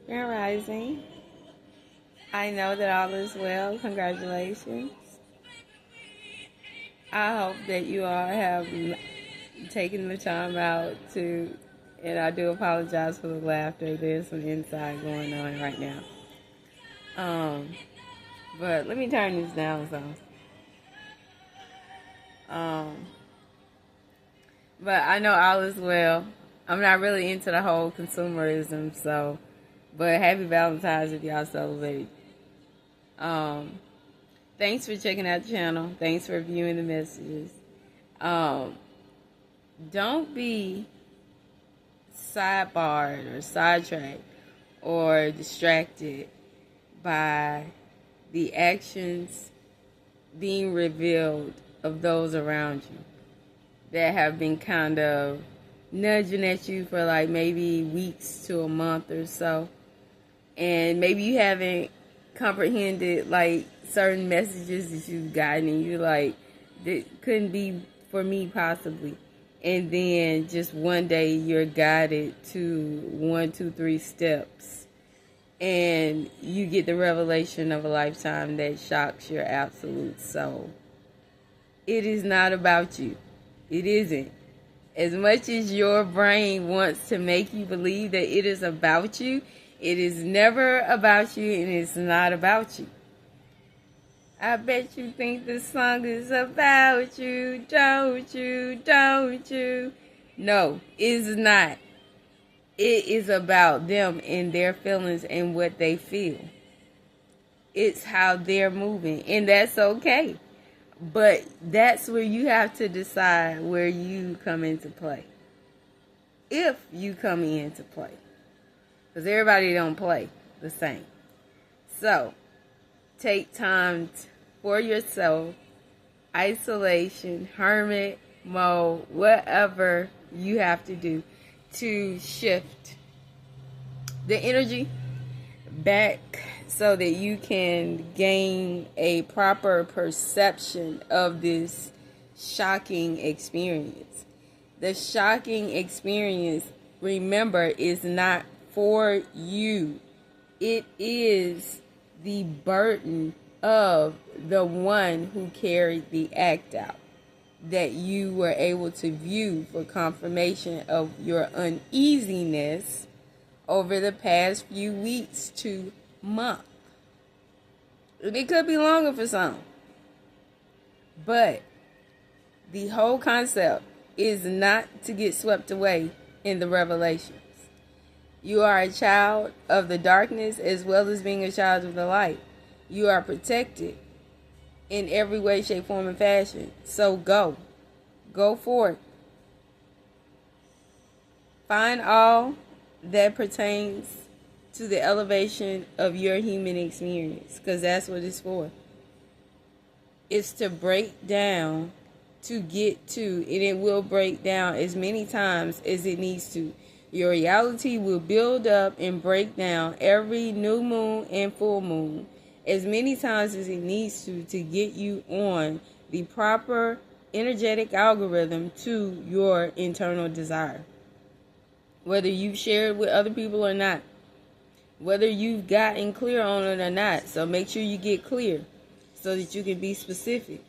Grand Rising. I know that all is well. Congratulations. I hope that you all have taken the time out to, and I do apologize for the laughter. There's some inside going on right now. But let me turn this down some. But I know all is well. I'm not really into the whole consumerism, so, but happy Valentine's if y'all celebrate. Thanks for checking out the channel. Thanks for viewing the messages. Don't be sidebarred or sidetracked or distracted by the actions being revealed of those around you that have been kind of nudging at you for like maybe weeks to a month or so. And maybe you haven't comprehended like certain messages that you've gotten and you're like, that couldn't be for me possibly. And then just one day you're guided to 1, 2, 3 steps and you get the revelation of a lifetime that shocks your absolute soul. It is not about you. It isn't. As much as your brain wants to make you believe that it is about you, it is never about you and it's not about you. I bet you think this song is about you, don't you, don't you? No, it's not. It is about them and their feelings and what they feel. It's how they're moving, and that's okay. But that's where you have to decide where you come into play. If you come into play. Because everybody don't play the same. So, take time for yourself, isolation, hermit mode, whatever you have to do to shift the energy back so that you can gain a proper perception of this shocking experience. The shocking experience, remember, is not for you. It is the burden of the one who carried the act out that you were able to view for confirmation of your uneasiness over the past few weeks to month. It could be longer for some. But the whole concept is not to get swept away in the revelations. You are a child of the darkness as well as being a child of the light. You are protected in every way, shape, form, and fashion. So go. Go forth. Find all that pertains to the elevation of your human experience, because that's what it's for. It's to break down to get to, and it will break down as many times as it needs to. Your reality will build up and break down every new moon and full moon as many times as it needs to get you on the proper energetic algorithm to your internal desire. Whether you've shared with other people or not. Whether you've gotten clear on it or not. So make sure you get clear so that you can be specific.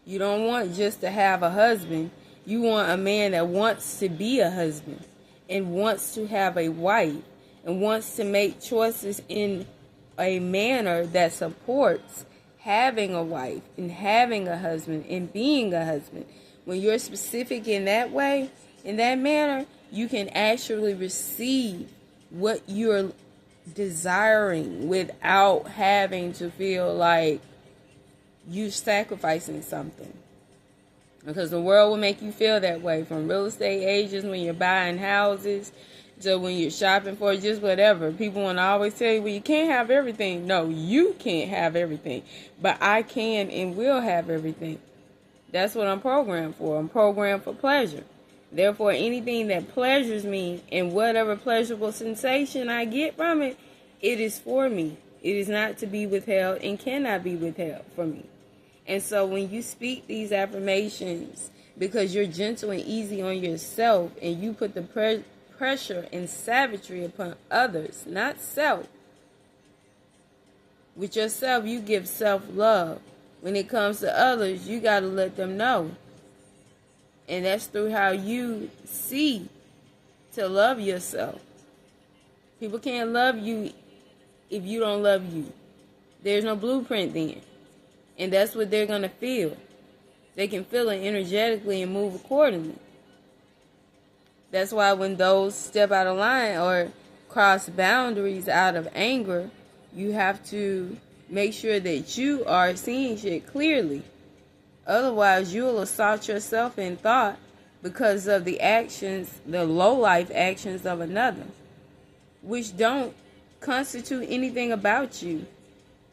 You don't want just to have a husband. You want a man that wants to be a husband and wants to have a wife and wants to make choices in a manner that supports having a wife and having a husband and being a husband. When you're specific in that way, in that manner, you can actually receive what you're desiring without having to feel like you're sacrificing something. Because the world will make you feel that way, from real estate agents when you're buying houses to when you're shopping for just whatever. People want to always tell you, well, you can't have everything. No, you can't have everything. But I can and will have everything. That's what I'm programmed for. I'm programmed for pleasure. Therefore, anything that pleasures me and whatever pleasurable sensation I get from it, it is for me. It is not to be withheld and cannot be withheld from me. And so when you speak these affirmations, because you're gentle and easy on yourself and you put the pressure and savagery upon others, not self. With yourself, you give self-love. When it comes to others, you got to let them know. And that's through how you see to love yourself. People can't love you if you don't love you. There's no blueprint then. And that's what they're going to feel. They can feel it energetically and move accordingly. That's why when those step out of line or cross boundaries out of anger, you have to make sure that you are seeing shit clearly. Otherwise, you'll assault yourself in thought because of the actions, the low-life actions of another, which don't constitute anything about you.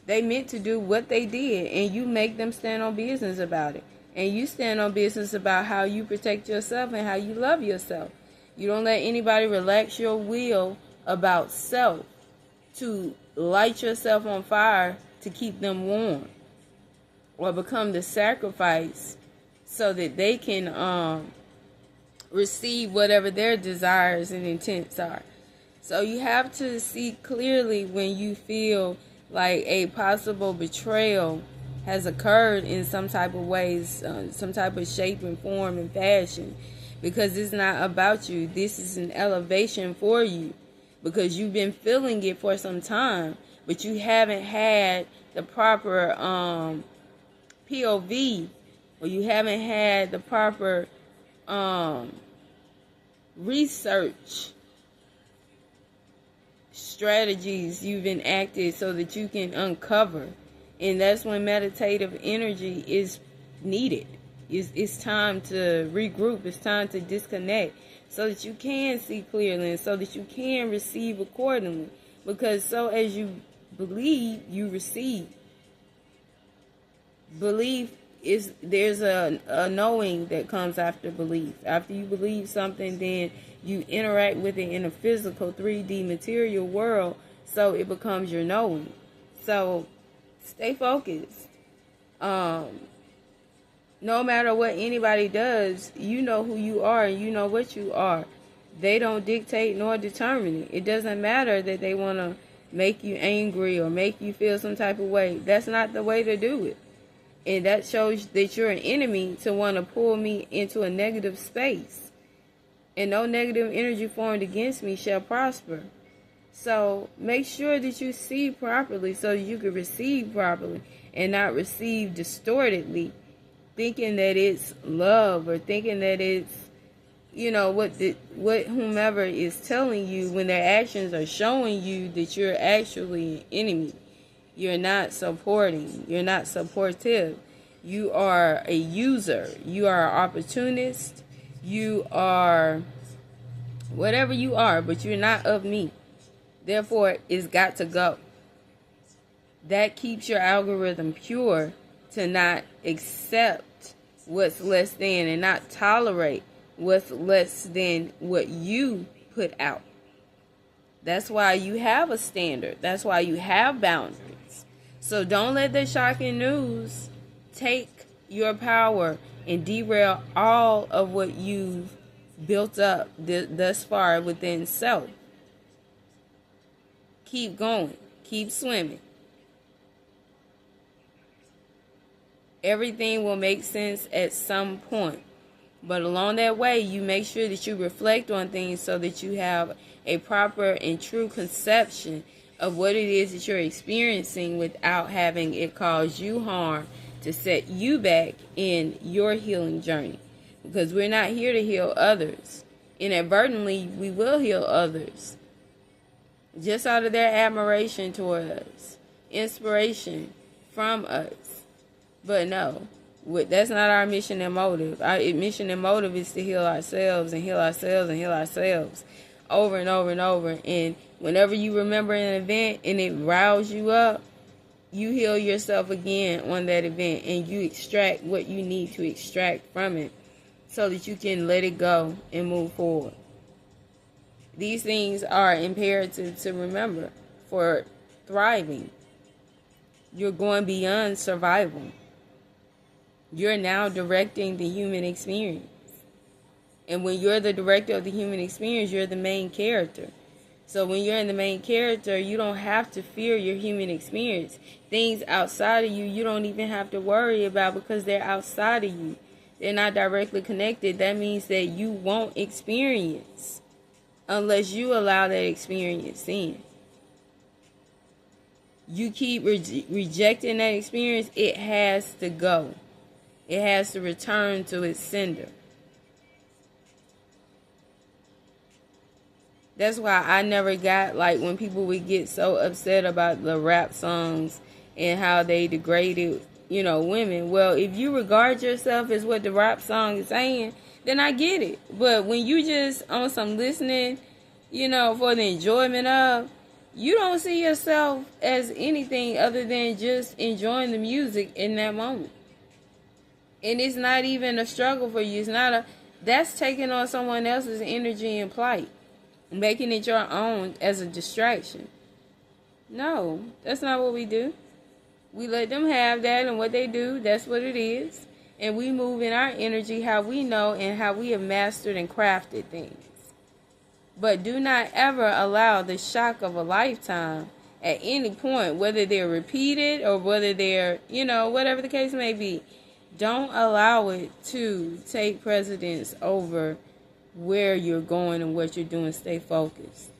They meant to do what they did, and you make them stand on business about it. And you stand on business about how you protect yourself and how you love yourself. You don't let anybody relax your will about self to light yourself on fire to keep them warm, or become the sacrifice so that they can receive whatever their desires and intents are. So you have to see clearly when you feel like a possible betrayal has occurred in some type of ways, some type of shape and form and fashion, because it's not about you. This is an elevation for you, because you've been feeling it for some time, but you haven't had the proper POV, or you haven't had the proper research strategies you've enacted so that you can uncover. And that's when meditative energy is needed. It's time to regroup. It's time to disconnect so that you can see clearly and so that you can receive accordingly. Because so as you believe, you receive. Belief is, there's a knowing that comes after belief. After you believe something, then you interact with it in a physical 3D material world, so it becomes your knowing. So stay focused. No matter what anybody does, you know who you are and you know what you are. They don't dictate nor determine it. It doesn't matter that they want to make you angry or make you feel some type of way. That's not the way to do it. And that shows that you're an enemy to want to pull me into a negative space. And no negative energy formed against me shall prosper. So make sure that you see properly so you can receive properly and not receive distortedly, thinking that it's love or thinking that it's, you know, what whomever is telling you, when their actions are showing you that you're actually an enemy. You're not supporting. You're not supportive. You are a user. You are an opportunist. You are whatever you are, but you're not of me. Therefore, it's got to go. That keeps your algorithm pure to not accept what's less than and not tolerate what's less than what you put out. That's why you have a standard. That's why you have boundaries. So don't let the shocking news take your power and derail all of what you've built up thus far within self. Keep going. Keep swimming. Everything will make sense at some point. But along that way, you make sure that you reflect on things so that you have a proper and true conception of what it is that you're experiencing without having it cause you harm to set you back in your healing journey. Because we're not here to heal others. Inadvertently, we will heal others. Just out of their admiration toward us. Inspiration from us. But no, that's not our mission and motive. Our mission and motive is to heal ourselves and heal ourselves and heal ourselves over and over and over. And whenever you remember an event and it riles you up, you heal yourself again on that event and you extract what you need to extract from it so that you can let it go and move forward. These things are imperative to remember for thriving. You're going beyond survival. You're now directing the human experience. And when you're the director of the human experience, you're the main character. So when you're in the main character, you don't have to fear your human experience. Things outside of you, you don't even have to worry about because they're outside of you. They're not directly connected. That means that you won't experience unless you allow that experience in. You keep rejecting that experience, it has to go. It has to return to its sender. That's why I never got, like, when people would get so upset about the rap songs and how they degraded, women. Well, if you regard yourself as what the rap song is saying, then I get it. But when you just on some listening, for the enjoyment of, you don't see yourself as anything other than just enjoying the music in that moment. And it's not even a struggle for you. That's taking on someone else's energy and plight, making it your own as a distraction. No, that's not what we do. We let them have that, and what they do, that's what it is. And we move in our energy how we know and how we have mastered and crafted things. But do not ever allow the shock of a lifetime at any point, whether they're repeated or whether they're, whatever the case may be. Don't allow it to take precedence over where you're going and what you're doing. Stay focused.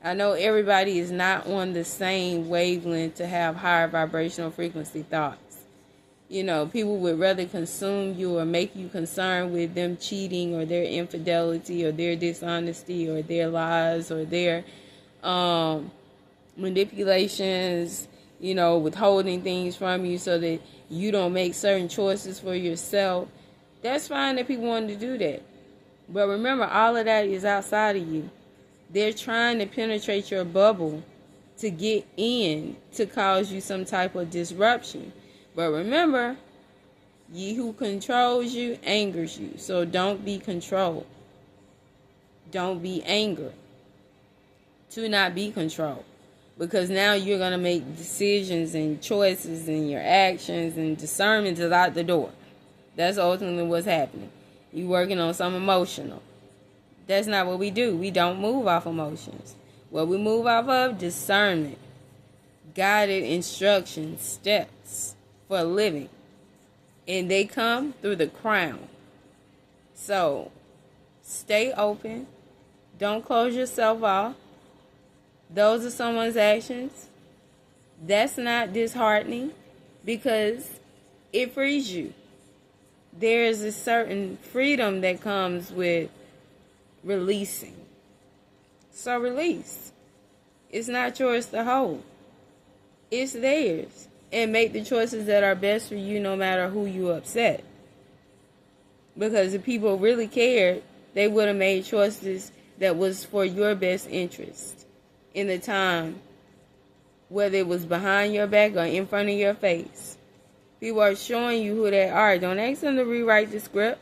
I know everybody is not on the same wavelength to have higher vibrational frequency thoughts. People would rather consume you or make you concerned with them cheating or their infidelity or their dishonesty or their lies or their manipulations, withholding things from you so that you don't make certain choices for yourself. That's fine that people want to do that. But remember, all of that is outside of you. They're trying to penetrate your bubble to get in to cause you some type of disruption. But remember, ye who controls you angers you. So don't be controlled. Don't be angry. To not be controlled. Because now you're going to make decisions and choices and your actions and discernment is out the door. That's ultimately what's happening. You're working on some emotional. That's not what we do. We don't move off emotions. What we move off of, discernment. Guided instructions, steps for living. And they come through the crown. So, stay open. Don't close yourself off. Those are someone's actions. That's not disheartening because it frees you. There is a certain freedom that comes with releasing. So release. It's not yours to hold. It's theirs. And make the choices that are best for you no matter who you upset. Because if people really cared, they would have made choices that was for your best interest in the time, whether it was behind your back or in front of your face. People are showing you who they are. Don't ask them to rewrite the script.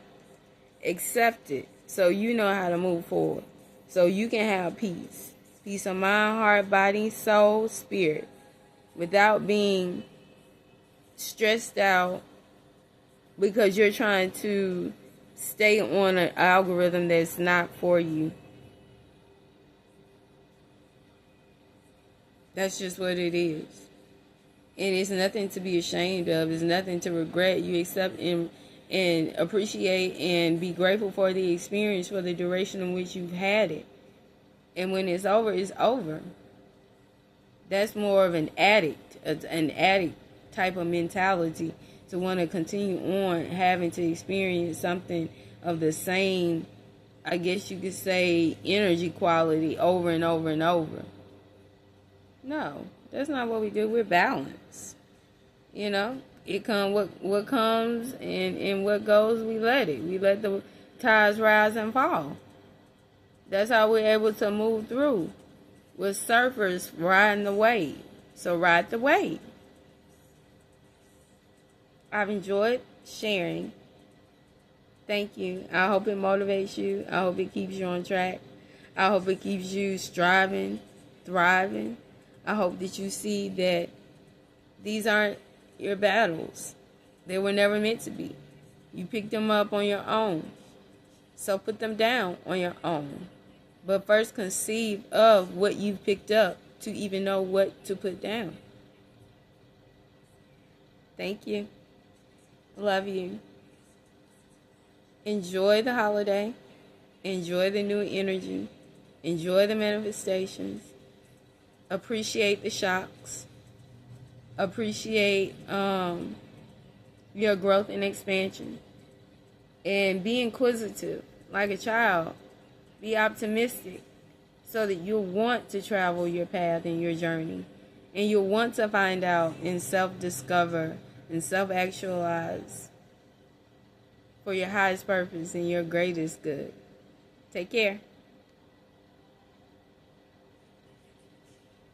Accept it so you know how to move forward. So you can have peace. Peace of mind, heart, body, soul, spirit. Without being stressed out because you're trying to stay on an algorithm that's not for you. That's just what it is. And it's nothing to be ashamed of. It's nothing to regret. You accept and appreciate and be grateful for the experience for the duration in which you've had it. And when it's over, it's over. That's more of an addict type of mentality to want to continue on having to experience something of the same, I guess you could say, energy quality over and over and over. No, that's not what we do. We're balanced. It comes what comes and what goes, we let it. We let the tides rise and fall. That's how we're able to move through. We're surfers riding the wave. So ride the wave. I've enjoyed sharing. Thank you. I hope it motivates you. I hope it keeps you on track. I hope it keeps you striving, thriving. I hope that you see that these aren't your battles. They were never meant to be. You picked them up on your own. So put them down on your own. But first conceive of what you've picked up to even know what to put down. Thank you. Love you. Enjoy the holiday. Enjoy the new energy. Enjoy the manifestations. Appreciate the shocks. Appreciate your growth and expansion. And be inquisitive like a child. Be optimistic so that you'll want to travel your path and your journey. And you'll want to find out and self-discover and self-actualize for your highest purpose and your greatest good. Take care.